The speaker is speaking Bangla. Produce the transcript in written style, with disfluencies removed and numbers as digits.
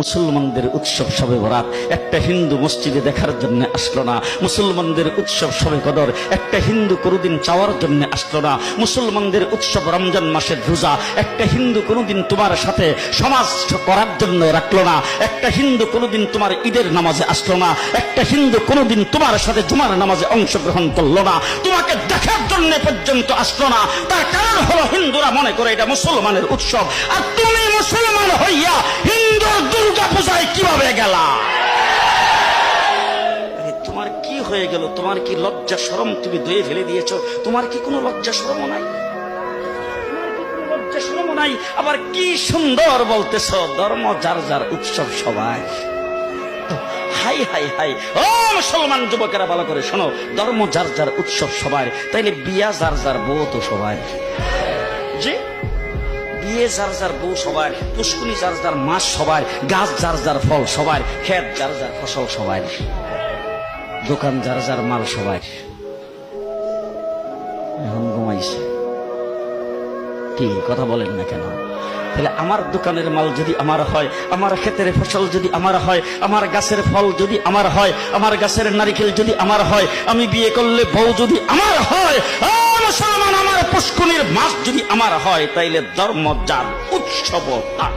মুসলমানদের উৎসব শবে বরাত একটা হিন্দু মসজিদে দেখার জন্য আসলো না। মুসলমানদের উৎসব শবে কদর একটা হিন্দু কোনোদিন চাওয়ার জন্য আসলো না। মুসলমানদের উৎসব রমজান মাসের রোজা একটা হিন্দু কোনোদিন তোমার সাথে সমাজ করার জন্য রাখলো না। একটা হিন্দু কোনোদিন তোমার ঈদের নামাজে আসলো না। একটা হিন্দু কোনোদিন তোমার সাথে জুমার নামাজে অংশগ্রহণ করলো না। তোমাকে দেখার জন্য পর্যন্ত আসলো না। তার কারণ হলো হিন্দুরা মনে করে এটা মুসলমানের উৎসব, আর তুমি মুসলমান হইয়া হিন্দুর দুর্গা পূজায় কিভাবে গেলা? তোমার কি হয়ে গেল? তোমার কি লজ্জা শরম তুমি ধুয়ে ফেলে দিয়েছো? তোমার কি কোনো লজ্জা শরম নাই? লজ্জা শরম নাই? আবার কি সুন্দর বলতেছ, ধর্ম যার যার উৎসব সবাই। হাই হাই হাই, ও মুসলমান যুবকেরা ভালো করে শোনো, ধর্ম যার যার উৎসব সবার, তাইলে বিয়া যার যার বউ তো সবার। জি, বিয়ে যার যার বউ সবার, পুষ্কুনি যার যার মাস সবার, গাছ যার যার ফল সবার, ক্ষেত যার যার ফসল সবার, দোকান যার যার মাল সবার। এখন ঘুমাইছে কি কথা বলেন না কেন? তাহলে আমার দোকানের মাল যদি আমার হয়, আমার ক্ষেতের ফসল যদি আমার হয়, আমার গাছের ফল যদি আমার হয়, আমার গাছের নারিকেল যদি আমার হয়, আমি বিয়ে করলে বউ যদি আমার হয়, মুসলমান আমার পুষ্কুনির মাছ যদি আমার হয়, তাইলে ধর্ম যার উৎসব তার।